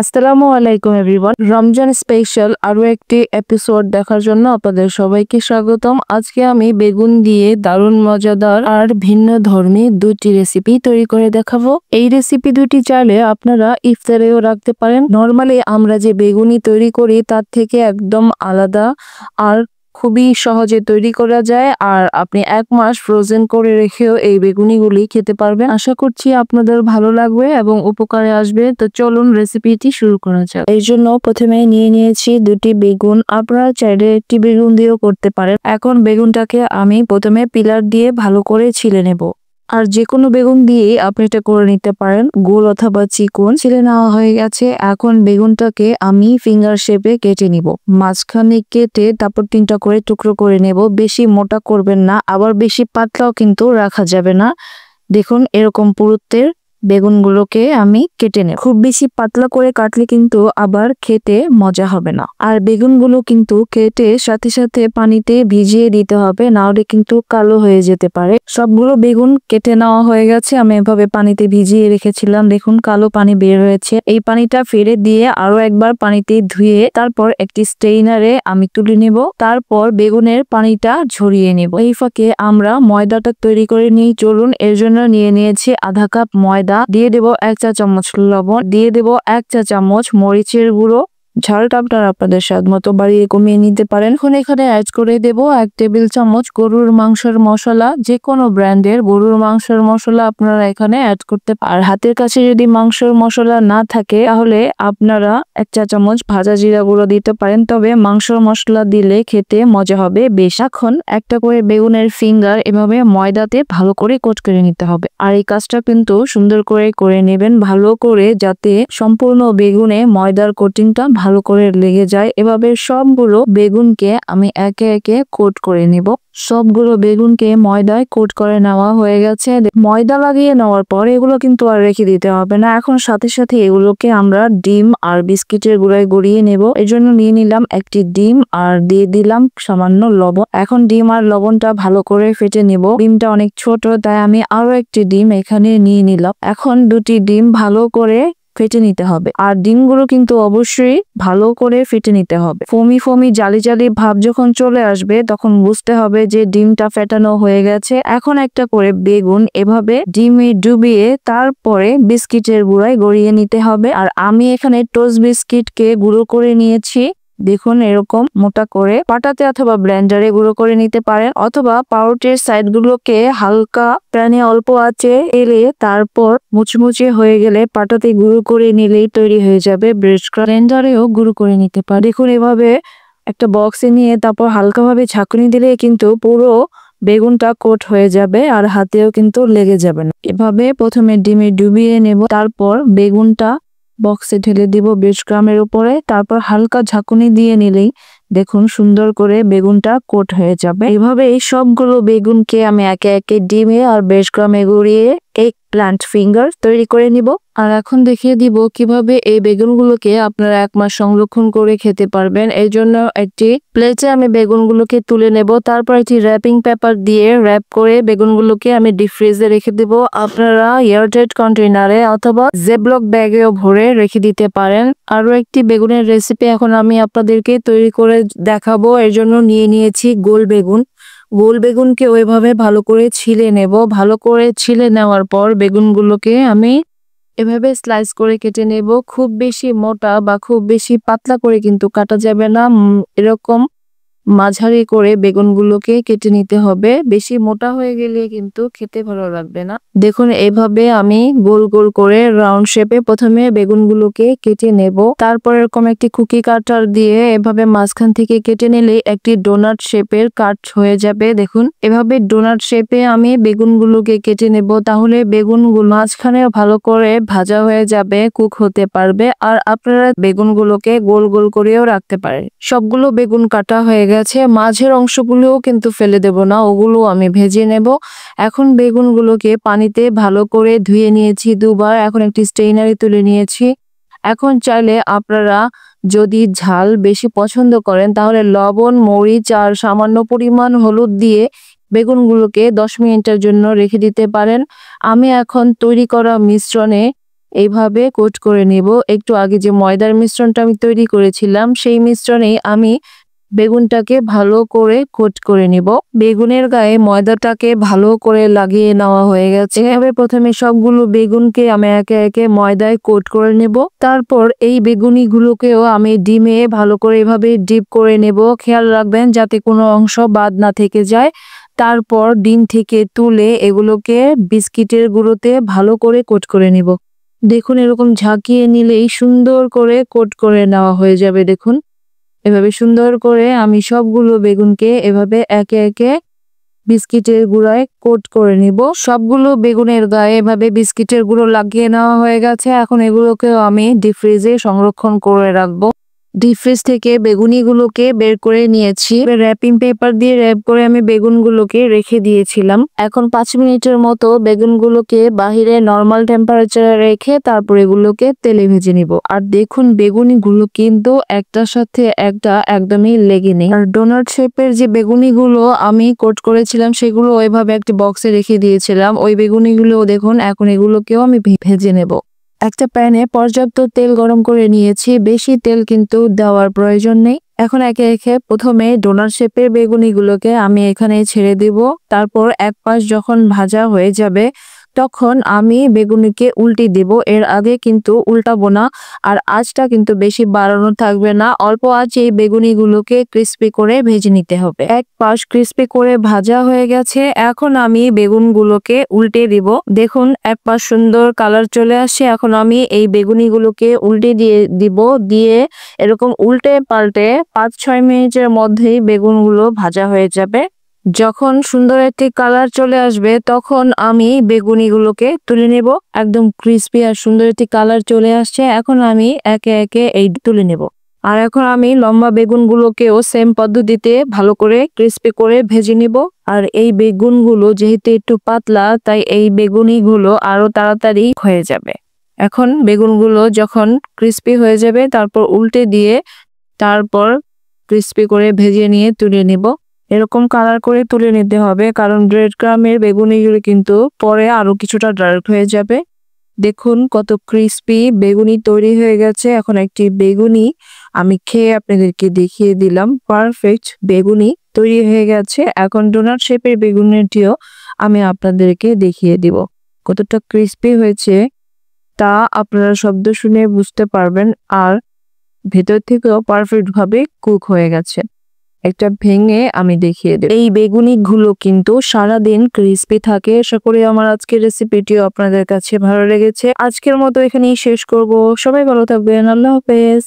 আসসালামু আলাইকুম everyone. Ramzan special আরো একটি এপিসোড দেখার জন্য আপনাদের সবাইকে স্বাগতম। আজকে আমি বেগুন দিয়ে দারুণ মজাদার আর ভিন্ন ধর্মী দুটি রেসিপি তৈরি করে দেখাবো। এই রেসিপি দুটি চাইলে আপনারা ইফতারেও রাখতে পারেন। নর্মালি আমরা যে বেগুনি তৈরি করি তার থেকে একদম আলাদা আর খুবই সহজে তৈরি করা যায়, আর আপনি 1 মাস ফ্রোজেন করে রেখেও এই বেগুনিগুলি খেতে পারবেন। আশা করছি আপনাদের ভালো লাগবে এবং উপকারে আসবে। তো চলুন রেসিপিটি শুরু করা যাক। এর জন্য প্রথমে নিয়ে নিয়েছি দুটি বেগুন। আপনারা চাইলে একটি বেগুন দিয়েও করতে পারেন। এখন বেগুনটাকে আমি প্রথমে পিলার দিয়ে ভালো করে ছিলে নেব। আর যে কোনো বেগুন দিয়ে আপনি এটা করে নিতে পারেন, গোল অথবা চিকন। ছিলে নেওয়া হয়ে গেছে। এখন বেগুনটাকে আমি ফিঙ্গার শেপে কেটে নিব। মাঝখানে কেটে তারপর 3টা করে টুকরো করে নেব। বেশি মোটা করবেন না, আবার বেশি পাতলাও কিন্তু রাখা যাবে না। দেখুন এরকম পুরুত্বের বেগুনগুলোকে আমি কেটে নেব। খুব বেশি পাতলা করে কাটলে কিন্তু আবার খেতে মজা হবে না। আর বেগুনগুলো কিন্তু কেটে সাথে সাথে পানিতে ভিজিয়ে দিতে হবে, না হলে কিন্তু কালো হয়ে যেতে পারে। সবগুলো বেগুন কেটে নেওয়া হয়ে গেছে। আমি এভাবে পানিতে ভিজিয়ে রেখেছিলাম। দেখুন কালো পানি বের হয়েছে। এই পানিটা ফেলে দিয়ে আরো একবার পানিতে ধুয়ে তারপর একটি স্ট্রেইনারে আমি তুলে নেব। তারপর বেগুনের পানিটা ঝরিয়ে নেব। এই ফাঁকে আমরা ময়দাটা তৈরি করে নিই। চলুন, এর জন্য নিয়ে নিয়েছি আধা কাপ ময়দা। দিয়ে দেব 1 চা চামচ লবণ, দিয়ে দেব 1 চা চামচ মরিচের গুঁড়ো। ঝালটা আপনারা আপনাদের স্বাদ মতো বাড়িয়ে কমিয়ে নিতে পারেন। এখন এখানে অ্যাড করে দেব 1 টেবিল চামচ গরুর মাংসের মশলা। যে কোনো ব্র্যান্ডের গরুর মাংসের মশলা আপনারা এখানে অ্যাড করতে পারেন। আর হাতের কাছে যদি মাংসের মশলা না থাকে তাহলে আপনারা 1 চা চামচ ভাজা জিরা গুঁড়ো দিতে পারেন, তবে মাংসের মশলা দিলে খেতে মজা হবে বেশ। এখন একটা করে বেগুনের ফিঙ্গার এভাবে ময়দাতে ভালো করে কোট করে নিতে হবে। আর এই কাজটা কিন্তু সুন্দর করে নেবেন, ভালো করে, যাতে সম্পূর্ণ বেগুনে ময়দার কোটিংটা ভালো করে লেগে যায়। এভাবে সবগুলো বেগুনকে আমি একে একে কোট করে নিব। সবগুলো বেগুনকে ময়দায় কোট করে নেওয়া হয়ে গেছে। ময়দা লাগিয়ে নেওয়ার পর এগুলো কিন্তু আর রেখে দিতে হবে না। এখন সাথে সাথে এগুলোকে আমরা ডিম আর বিস্কিটের গুঁড়ায় গড়িয়ে নেব। এর জন্য নিয়ে নিলাম একটি ডিম আর দিয়ে দিলাম সামান্য লবণ। এখন ডিম আর লবণটা ভালো করে ফেটে নেব। ডিমটা অনেক ছোট, তাই আমি আরো একটি ডিম এখানে নিয়ে নিলাম। এখন দুটি ডিম ভালো করে ফেটে নিতে হবে। আর ডিমগুলো কিন্তু অবশ্যই ভালো করে ফেটে নিতে হবে। ফোমি ফোমি জালি জালি ভাব যখন চলে আসবে তখন বুঝতে হবে যে ডিমটা ফেটানো হয়ে গেছে। এখন একটা করে বেগুন এভাবে ডিমে ডুবিয়ে তারপরে বিস্কিটের গুঁড়ায় গড়িয়ে নিতে হবে। আর আমি এখানে টোস্ট বিস্কিটকে গুঁড়ো করে নিয়েছি। দেখুন এরকম মোটা করে পাটাতে অথবা ব্লেন্ডারে গুঁড়ো করে নিতে পারেন, অথবা পাউরুটির সাইডগুলোকে হালকা প্যানে অল্প আঁচে এলে তারপর মুচমুচে হয়ে গেলে পাটাতে গুঁড়ো করে নিলেই তৈরি হয়ে যাবে ব্রেড ক্রাম্ব। ব্লেন্ডারেও গুঁড়ো করে নিতে পারেন। দেখুন এভাবে একটা বক্সে নিয়ে তারপর হালকাভাবে ঝাঁকুনি দিলে কিন্তু পুরো বেগুনটা কোট হয়ে যাবে আর হাতেও কিন্তু লেগে যাবে না। এভাবে প্রথমে ডিমে ডুবিয়ে নেব, তারপর বেগুনটা বক্সে ঢেলে দিব ব্রেড ক্রাম্বের উপরে। তারপর হালকা ঝাঁকুনি দিয়ে নিলেই দেখুন সুন্দর করে বেগুনটা কোট হয়ে যাবে। এইভাবে এই সবগুলো বেগুনকে আমি একে একে ডিমে আর ব্রেড ক্রাম্বে গড়িয়ে এগ প্ল্যান্ট ফিঙ্গার তৈরি করে নিব। আর এখন দেখিয়ে দিব কিভাবে এই বেগুনগুলোকে আপনারা 1 মাস সংরক্ষণ করে খেতে পারবেন। এই জন্য একটি প্লেটে আমি বেগুনগুলোকে তুলে নেব। তারপর একটি র্যাপিং পেপার দিয়ে র্যাপ করে বেগুনগুলোকে আমি ডিপ ফ্রিজে রেখে দেব। আপনারা এয়ারটাইট কন্টেইনারে অথবা জেবলক ব্যাগেও ভরে রেখে দিতে পারেন। আরো একটি বেগুনের রেসিপি এখন আমি আপনাদেরকে তৈরি করে দেখাবো। এর জন্য নিয়ে নিয়েছি গোল বেগুন। গোল বেগুনকে ওইভাবে ভালো করে ছিলে নেব। ভালো করে ছিলে নেওয়ার পর বেগুনগুলোকে আমি এভাবে স্লাইস করে কেটে নেব। খুব বেশি মোটা বা খুব বেশি পাতলা করে কিন্তু কাটা যাবে না। এরকম মাঝারি করে বেগুনগুলোকে কেটে নিতে হবে। বেশি মোটা হয়ে গেলে কিন্তু খেতে ভালো লাগবে না। দেখুন এভাবে আমি গোল গোল করে রাউন্ড শেপে প্রথমে বেগুনগুলোকে কেটে নেব। তারপর এরকম একটি কুকি কাটার দিয়ে এভাবে মাঝখান থেকে কেটে নিলে একটি ডোনাট শেপের কাট হয়ে যাবে। দেখুন এভাবে ডোনাট শেপে আমি বেগুনগুলোকে কেটে নেব, তাহলে বেগুনগুলো মাঝখানে ভালো করে ভাজা হয়ে যাবে, কুক হতে পারবে। আর আপনারা বেগুনগুলোকে গোল গোল করেও রাখতে পারেন। সবগুলো বেগুন কাটা হয়ে গেছে। মাঝের অংশগুলোও কিন্তু ফেলে দেব না, ওগুলো আমি ভেজে নেব। এখন বেগুনগুলোকে পানিতে ভালো করে ধুয়ে নিয়েছি 2 বার। এখন একটি স্ট্রেইনারে তুলে নিয়েছি। এখন চাইলে আপনারা যদি ঝাল বেশি পছন্দ করেন তাহলে লবণ, মরিচ আর সামান্য পরিমাণ হলুদ দিয়ে বেগুনগুলোকে 10 মিনিটের জন্য রেখে দিতে পারেন। আমি এখন তৈরি করা মিশ্রণে এইভাবে কোট করে নিব। একটু আগে যে ময়দার মিশ্রণটা আমি তৈরি করেছিলাম সেই মিশ্রণেই আমি বেগুনটাকে ভালো করে কোট করে নিব। বেগুনের গায়ে ময়দাটাকে ভালো করে লাগিয়ে নেওয়া হয়ে গেছে। এভাবে প্রথমে সবগুলো বেগুনকে আমি একে একে ময়দায় কোট করে নেব। তারপর এই বেগুনিগুলোকেও আমি ডিমে ভালো করে এভাবে ডিপ করে নেব। খেয়াল রাখবেন যাতে কোনো অংশ বাদ না থেকে যায়। তারপর ডিম থেকে তুলে এগুলোকে বিস্কিটের গুঁড়োতে ভালো করে কোট করে নিব। দেখুন এরকম ঝাঁকিয়ে নিলেই সুন্দর করে কোট করে নেওয়া হয়ে যাবে। দেখুন এভাবে সুন্দর করে আমি সবগুলো বেগুনকে এভাবে একে একে বিস্কিটের গুঁড়ায় কোট করে নিব। সবগুলো বেগুনের গায়ে এভাবে বিস্কিটের গুঁড়ো লাগিয়ে নেওয়া হয়ে গেছে। এখন এগুলোকেও আমি ডিপ ফ্রিজে সংরক্ষণ করে রাখবো। ডিপ ফ্রিজ থেকে বেগুনিগুলোকে বের করে নিয়েছি। র্যাপিং পেপার দিয়ে র্যাপ করে আমি বেগুনগুলোকে রেখে দিয়েছিলাম। এখন 5 মিনিটের মতো বেগুনগুলোকে বাহিরে নর্মাল টেম্পারেচারে রেখে তারপর এগুলোকে তেলে ভেজে নিব। আর দেখুন বেগুনিগুলো কিন্তু একটার সাথে একটা একদমই লেগে নেই। আর ডোনাট শেপের যে বেগুনিগুলো আমি কোট করেছিলাম সেগুলো ওইভাবে একটি বক্সে রেখে দিয়েছিলাম। ওই বেগুনিগুলো দেখুন এখন এগুলোকেও আমি ভেজে নেব। একটা প্যানে পর্যাপ্ত তেল গরম করে নিয়েছি। বেশি তেল কিন্তু দেওয়ার প্রয়োজন নেই। এখন একে একে প্রথমে ডোনাট শেপের বেগুনিগুলোকে আমি এখানে ছেড়ে দিব। তারপর এক পাশ যখন ভাজা হয়ে যাবে তখন আমি বেগুনিকে উল্টে দিব। এর আগে কিন্তু উল্টাবো না। আর আঁচটা কিন্তু বেশি বাড়ানো থাকবে না, অল্প আঁচে এই বেগুনিগুলোকে ক্রিস্পি করে ভেজে নিতে হবে। এক পাশ ক্রিস্পি করে ভাজা হয়ে গেছে। এখন আমি বেগুনগুলোকে উল্টে দিব। দেখুন এক পাশ সুন্দর কালার চলে আসছে। এখন আমি এই বেগুনিগুলোকে উল্টে দিয়ে এরকম উল্টে পাল্টে 5-6 মিনিটের মধ্যেই বেগুনগুলো ভাজা হয়ে যাবে। যখন সুন্দর একটি কালার চলে আসবে তখন আমি বেগুনিগুলোকে তুলে নেব। একদম ক্রিস্পি আর সুন্দর একটি কালার চলে আসছে। এখন আমি একে একে এই তুলে নেব। আর এখন আমি লম্বা বেগুনগুলোকেও সেম পদ্ধতিতে ভালো করে ক্রিস্পি করে ভেজে নিব। আর এই বেগুনগুলো যেহেতু একটু পাতলা তাই এই বেগুনিগুলো আরো তাড়াতাড়ি হয়ে যাবে। এখন বেগুনগুলো যখন ক্রিস্পি হয়ে যাবে তারপর উল্টে দিয়ে তারপর ক্রিস্পি করে ভেজে নিয়ে তুলে নিব। এরকম কালার করে তুলে নিতে হবে, কারণ ব্রেড ক্রামের বেগুনিগুলো কিন্তু পরে আরো কিছুটা ডার্ক হয়ে যাবে। দেখুন কত ক্রিস্পি বেগুনি তৈরি হয়ে গেছে। এখন একটি বেগুনি আমি খেয়ে আপনাদেরকে দেখিয়ে দিলাম। পারফেক্ট বেগুনি তৈরি হয়ে গেছে। এখন ডোনাট শেপের বেগুনিটিও আমি আপনাদেরকে দেখিয়ে দিব। কতটা ক্রিস্পি হয়েছে তা আপনারা শব্দ শুনে বুঝতে পারবেন। আর ভেতর থেকেও পারফেক্ট ভাবে কুক হয়ে গেছে। একটা ভেঙে আমি দেখিয়ে দেব। এই বেগুনিগুলো কিন্তু সারাদিন ক্রিস্পি থাকে। আশা করি আমার আজকের রেসিপিটিও আপনাদের কাছে ভালো লেগেছে। আজকের মতো এখানেই শেষ করব। সবাই ভালো থাকবেন। আল্লাহ হাফেজ।